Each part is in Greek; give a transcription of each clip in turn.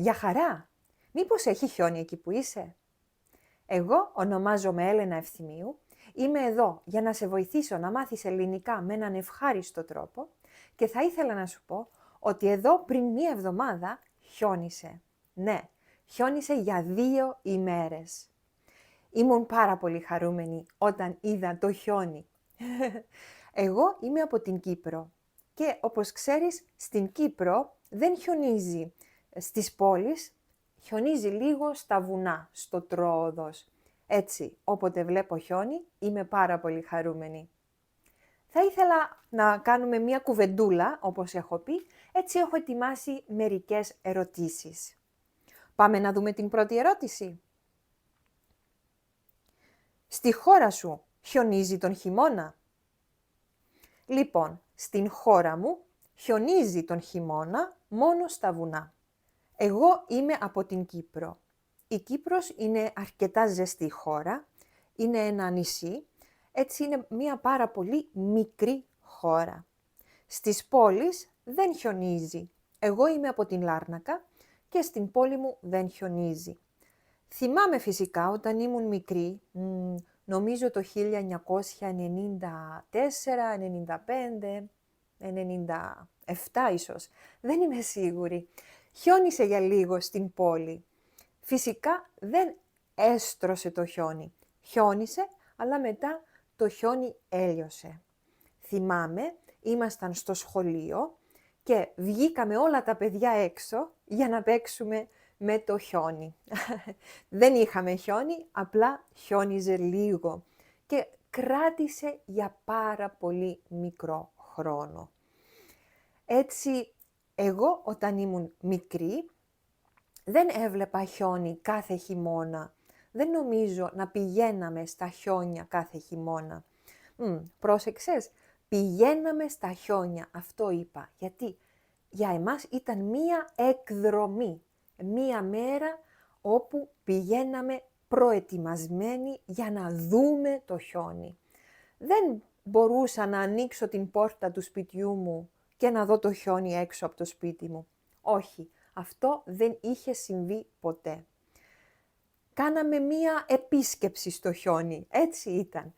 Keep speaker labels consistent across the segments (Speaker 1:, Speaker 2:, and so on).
Speaker 1: Για χαρά! Μήπως έχει χιόνι εκεί που είσαι? Εγώ ονομάζομαι Έλενα Ευθυμίου, είμαι εδώ για να σε βοηθήσω να μάθεις ελληνικά με έναν ευχάριστο τρόπο και θα ήθελα να σου πω ότι εδώ πριν μία εβδομάδα χιόνισε. Ναι, χιόνισε για 2 ημέρες. Ήμουν πάρα πολύ χαρούμενη όταν είδα το χιόνι. Εγώ είμαι από την Κύπρο και όπως ξέρεις στην Κύπρο δεν χιονίζει στις πόλεις, χιονίζει λίγο στα βουνά, στο Τρόοδος. Έτσι, όποτε βλέπω χιόνι, είμαι πάρα πολύ χαρούμενη. Θα ήθελα να κάνουμε μία κουβεντούλα, όπως έχω πει, έτσι έχω ετοιμάσει μερικές ερωτήσεις. Πάμε να δούμε την πρώτη ερώτηση. Στη χώρα σου χιονίζει τον χειμώνα? Λοιπόν, στην χώρα μου χιονίζει τον χειμώνα μόνο στα βουνά. Εγώ είμαι από την Κύπρο. Η Κύπρος είναι αρκετά ζεστή χώρα, είναι ένα νησί, έτσι είναι μια πάρα πολύ μικρή χώρα. Στις πόλεις δεν χιονίζει. Εγώ είμαι από την Λάρνακα και στην πόλη μου δεν χιονίζει. Θυμάμαι φυσικά όταν ήμουν μικρή, νομίζω το 1994, 95, 97 ίσως, δεν είμαι σίγουρη. Χιόνισε για λίγο στην πόλη. Φυσικά δεν έστρωσε το χιόνι. Χιόνισε, αλλά μετά το χιόνι έλειωσε. Θυμάμαι, ήμασταν στο σχολείο και βγήκαμε όλα τα παιδιά έξω για να παίξουμε με το χιόνι. Δεν είχαμε χιόνι, απλά χιόνιζε λίγο και κράτησε για πάρα πολύ μικρό χρόνο. Έτσι, εγώ όταν ήμουν μικρή, δεν έβλεπα χιόνι κάθε χειμώνα. Δεν νομίζω να πηγαίναμε στα χιόνια κάθε χειμώνα. Πρόσεξες, πηγαίναμε στα χιόνια, αυτό είπα. Γιατί για εμάς ήταν μία εκδρομή, μία μέρα όπου πηγαίναμε προετοιμασμένοι για να δούμε το χιόνι. Δεν μπορούσα να ανοίξω την πόρτα του σπιτιού μου και να δω το χιόνι έξω από το σπίτι μου. Όχι, αυτό δεν είχε συμβεί ποτέ. Κάναμε μία επίσκεψη στο χιόνι, έτσι ήταν.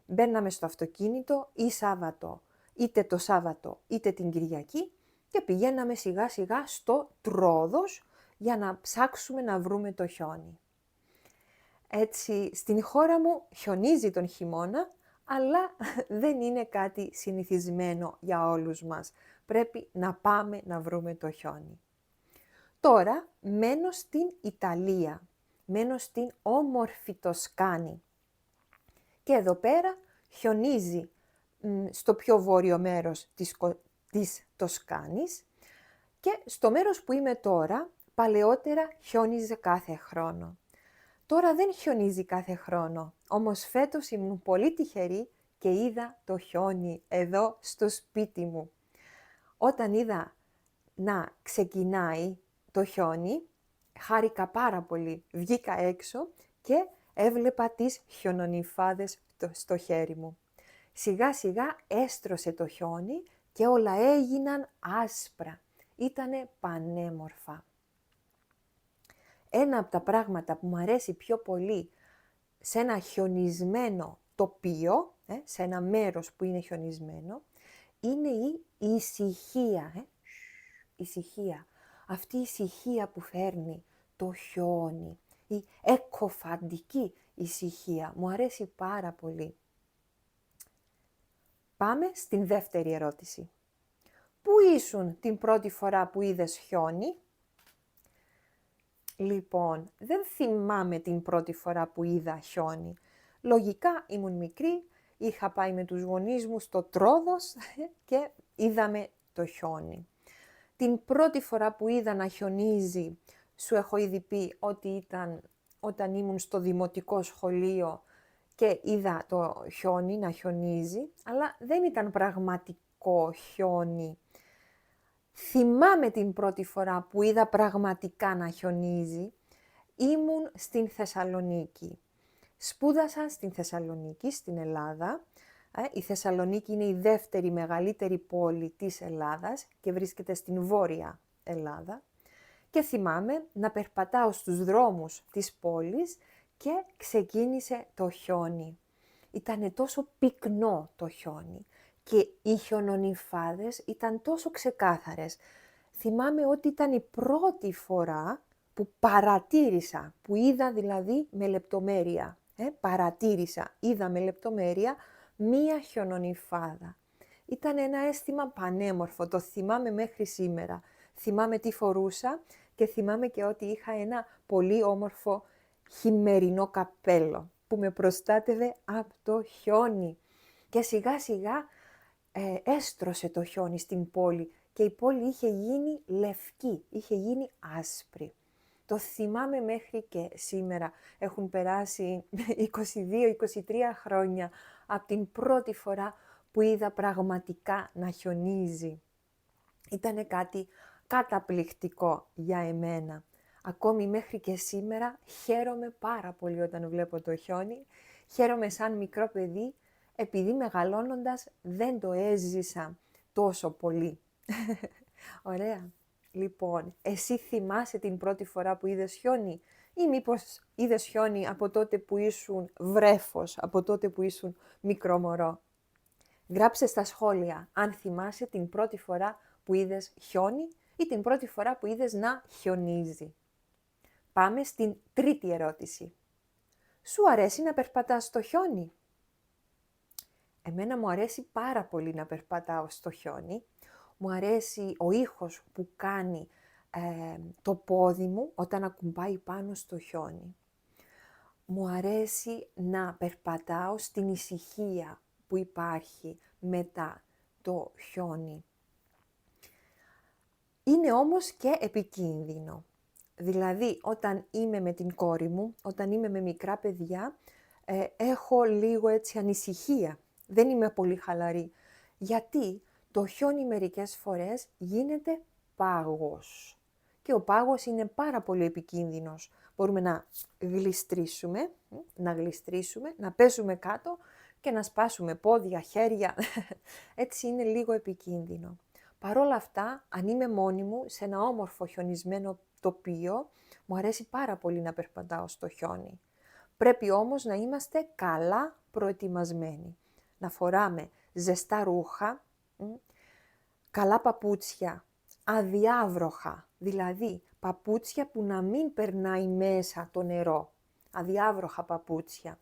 Speaker 1: Μπαίναμε στο αυτοκίνητο ή Σάββατο, είτε το Σάββατο είτε την Κυριακή και πηγαίναμε σιγά σιγά στο Τρόοδος για να ψάξουμε να βρούμε το χιόνι. Έτσι, στην χώρα μου χιονίζει τον χειμώνα, αλλά δεν είναι κάτι συνηθισμένο για όλους μας. Πρέπει να πάμε να βρούμε το χιόνι. Τώρα μένω στην Ιταλία, μένω στην όμορφη Τοσκάνη. Και εδώ πέρα χιονίζει στο πιο βόρειο μέρος της Τοσκάνης και στο μέρος που είμαι τώρα, παλαιότερα χιόνιζε κάθε χρόνο. Τώρα δεν χιονίζει κάθε χρόνο, όμως φέτος ήμουν πολύ τυχερή και είδα το χιόνι εδώ στο σπίτι μου. Όταν είδα να ξεκινάει το χιόνι, χάρηκα πάρα πολύ. Βγήκα έξω και έβλεπα τις χιονονυφάδες στο χέρι μου. Σιγά σιγά έστρωσε το χιόνι και όλα έγιναν άσπρα. Ήτανε πανέμορφα. Ένα από τα πράγματα που μου αρέσει πιο πολύ σε ένα χιονισμένο τοπίο, σε ένα μέρος που είναι χιονισμένο, είναι η ησυχία. Ησυχία. Αυτή η ησυχία που φέρνει το χιόνι, η εκκοφαντική ησυχία. Μου αρέσει πάρα πολύ. Πάμε στην δεύτερη ερώτηση. Πού ήσουν την πρώτη φορά που είδες χιόνι? Λοιπόν, δεν θυμάμαι την πρώτη φορά που είδα χιόνι. Λογικά ήμουν μικρή, είχα πάει με τους γονείς μου στο Τρόδος και είδαμε το χιόνι. Την πρώτη φορά που είδα να χιονίζει, σου έχω ήδη πει ότι ήταν όταν ήμουν στο δημοτικό σχολείο και είδα το χιόνι να χιονίζει, αλλά δεν ήταν πραγματικό χιόνι. Θυμάμαι την πρώτη φορά που είδα πραγματικά να χιονίζει, ήμουν στην Θεσσαλονίκη. Σπούδασα στην Θεσσαλονίκη, στην Ελλάδα. Η Θεσσαλονίκη είναι η δεύτερη μεγαλύτερη πόλη της Ελλάδας και βρίσκεται στην Βόρεια Ελλάδα. Και θυμάμαι να περπατάω στους δρόμους της πόλης και ξεκίνησε το χιόνι. Ήτανε τόσο πυκνό το χιόνι και οι χιονονυμφάδες ήταν τόσο ξεκάθαρες. Θυμάμαι ότι ήταν η πρώτη φορά που παρατήρησα, που είδα δηλαδή με λεπτομέρεια. Παρατήρησα, είδα με λεπτομέρεια μία χιονονυμφάδα. Ήταν ένα αίσθημα πανέμορφο, το θυμάμαι μέχρι σήμερα. Θυμάμαι τι φορούσα και θυμάμαι και ότι είχα ένα πολύ όμορφο χειμερινό καπέλο που με προστάτευε από το χιόνι. Και σιγά σιγά έστρωσε το χιόνι στην πόλη και η πόλη είχε γίνει λευκή, είχε γίνει άσπρη. Το θυμάμαι μέχρι και σήμερα. Έχουν περάσει 22-23 χρόνια από την πρώτη φορά που είδα πραγματικά να χιονίζει. Ήτανε κάτι καταπληκτικό για εμένα. Ακόμη μέχρι και σήμερα χαίρομαι πάρα πολύ όταν βλέπω το χιόνι. Χαίρομαι σαν μικρό παιδί, επειδή μεγαλώνοντας δεν το έζησα τόσο πολύ. Ωραία. Λοιπόν, εσύ θυμάσαι την πρώτη φορά που είδες χιόνι ή μήπως είδες χιόνι από τότε που ήσουν βρέφος, από τότε που ήσουν μικρό μωρό. Γράψε στα σχόλια αν θυμάσαι την πρώτη φορά που είδες χιόνι ή την πρώτη φορά που είδες να χιονίζει. Πάμε στην τρίτη ερώτηση. Σου αρέσει να περπατάς στο χιόνι? Εμένα μου αρέσει πάρα πολύ να περπατάω στο χιόνι. Μου αρέσει ο ήχος που κάνει το πόδι μου όταν ακουμπάει πάνω στο χιόνι. Μου αρέσει να περπατάω στην ησυχία που υπάρχει μετά το χιόνι. Είναι όμως και επικίνδυνο. Δηλαδή, όταν είμαι με την κόρη μου, όταν είμαι με μικρά παιδιά, έχω λίγο έτσι ανησυχία. Δεν είμαι πολύ χαλαρή. Γιατί το χιόνι μερικές φορές γίνεται πάγος. Και ο πάγος είναι πάρα πολύ επικίνδυνος. Μπορούμε να γλιστρήσουμε, να πέσουμε κάτω και να σπάσουμε πόδια, χέρια. Έτσι είναι λίγο επικίνδυνο. Παρ' όλα αυτά, αν είμαι μόνη μου σε ένα όμορφο χιονισμένο τοπίο, μου αρέσει πάρα πολύ να περπατάω στο χιόνι. Πρέπει όμως να είμαστε καλά προετοιμασμένοι. Να φοράμε ζεστά ρούχα, καλά παπούτσια, αδιάβροχα, δηλαδή παπούτσια που να μην περνάει μέσα το νερό. Αδιάβροχα παπούτσια.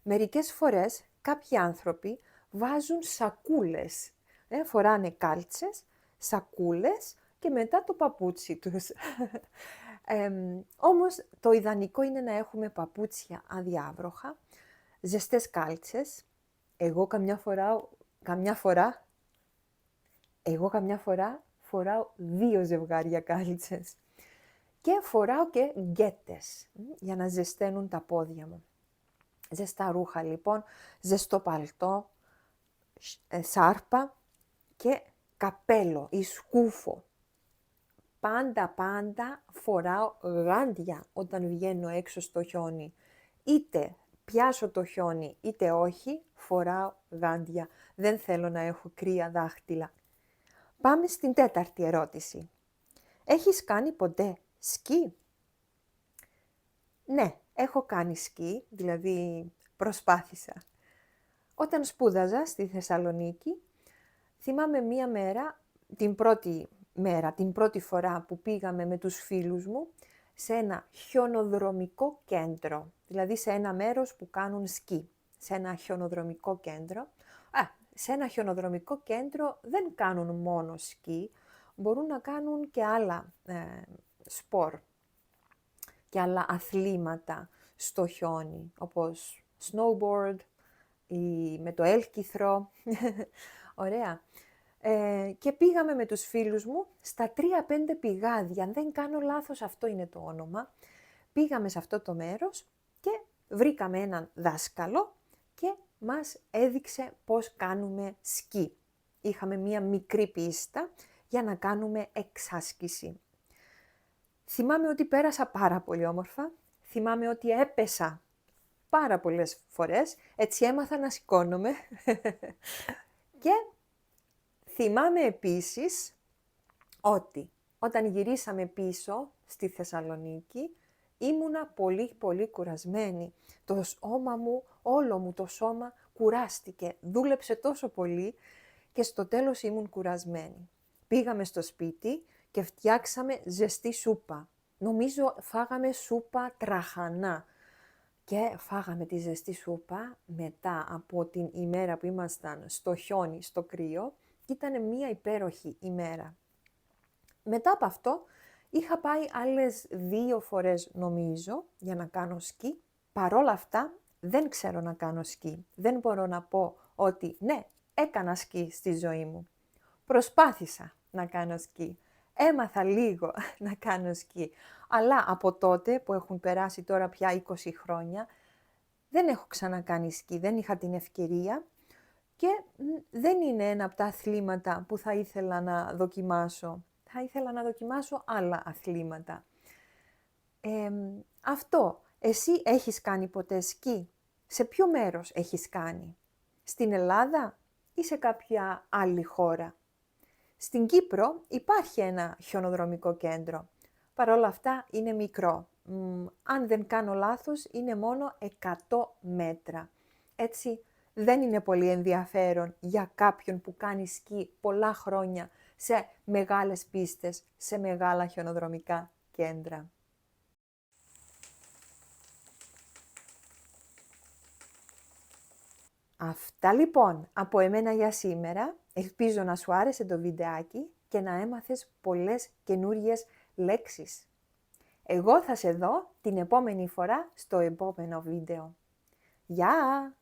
Speaker 1: Μερικές φορές κάποιοι άνθρωποι βάζουν σακούλες. Φοράνε κάλτσες, σακούλες και μετά το παπούτσι τους. Όμως το ιδανικό είναι να έχουμε παπούτσια αδιάβροχα, ζεστές κάλτσες. Εγώ καμιά φορά φοράω 2 ζευγάρια κάλτσες. Και φοράω και γκέτες για να ζεσταίνουν τα πόδια μου. Ζεστά ρούχα λοιπόν, ζεστό παλτό, σάρπα και καπέλο ή σκούφο. Πάντα φοράω γάντια όταν βγαίνω έξω στο χιόνι. Είτε πιάσω το χιόνι είτε όχι, φοράω γάντια. Δεν θέλω να έχω κρύα δάχτυλα. Πάμε στην τέταρτη ερώτηση. Έχεις κάνει ποτέ σκι? Ναι, έχω κάνει σκι, δηλαδή προσπάθησα. Όταν σπούδαζα στη Θεσσαλονίκη, θυμάμαι μία μέρα, την πρώτη φορά που πήγαμε με τους φίλους μου, σε ένα χιονοδρομικό κέντρο, δηλαδή σε ένα μέρος που κάνουν σκι, σε ένα χιονοδρομικό κέντρο. Σε ένα χιονοδρομικό κέντρο δεν κάνουν μόνο σκι, μπορούν να κάνουν και άλλα σπορ και άλλα αθλήματα στο χιόνι, όπως snowboard ή με το έλκυθρο. Ωραία. Και πήγαμε με τους φίλους μου στα 3-5 πηγάδια, αν δεν κάνω λάθος αυτό είναι το όνομα. Πήγαμε σε αυτό το μέρος και βρήκαμε έναν δάσκαλο και μας έδειξε πώς κάνουμε σκι. Είχαμε μία μικρή πίστα για να κάνουμε εξάσκηση. Θυμάμαι ότι πέρασα πάρα πολύ όμορφα, θυμάμαι ότι έπεσα πάρα πολλές φορές, έτσι έμαθα να σηκώνομαι. Και θυμάμαι επίσης ότι όταν γυρίσαμε πίσω στη Θεσσαλονίκη, ήμουνα πολύ κουρασμένη. Το σώμα μου, όλο μου το σώμα κουράστηκε, δούλεψε τόσο πολύ και στο τέλος ήμουν κουρασμένη. Πήγαμε στο σπίτι και φτιάξαμε ζεστή σούπα. Νομίζω φάγαμε σούπα τραχανά. Και φάγαμε τη ζεστή σούπα μετά από την ημέρα που ήμασταν στο χιόνι, στο κρύο. Ήταν μία υπέροχη ημέρα. Μετά από αυτό είχα πάει άλλες 2 φορές νομίζω για να κάνω σκι. Παρόλα αυτά δεν ξέρω να κάνω σκι. Δεν μπορώ να πω ότι ναι, έκανα σκι στη ζωή μου. Προσπάθησα να κάνω σκι. Έμαθα λίγο να κάνω σκι. Αλλά από τότε που έχουν περάσει τώρα πια 20 χρόνια, δεν έχω ξανακάνει σκι, δεν είχα την ευκαιρία και δεν είναι ένα από τα αθλήματα που θα ήθελα να δοκιμάσω. Θα ήθελα να δοκιμάσω άλλα αθλήματα. Αυτό, εσύ έχεις κάνει ποτέ σκι? Σε ποιο μέρος έχεις κάνει? Στην Ελλάδα ή σε κάποια άλλη χώρα? Στην Κύπρο υπάρχει ένα χιονοδρομικό κέντρο. Παρ' όλα αυτά είναι μικρό. Αν δεν κάνω λάθος, είναι μόνο 100 μέτρα. Έτσι δεν είναι πολύ ενδιαφέρον για κάποιον που κάνει σκι πολλά χρόνια σε μεγάλες πίστες, σε μεγάλα χιονοδρομικά κέντρα. Αυτά λοιπόν από εμένα για σήμερα. Ελπίζω να σου άρεσε το βιντεάκι και να έμαθες πολλές καινούριες λέξεις. Εγώ θα σε δω την επόμενη φορά στο επόμενο βίντεο. Γεια!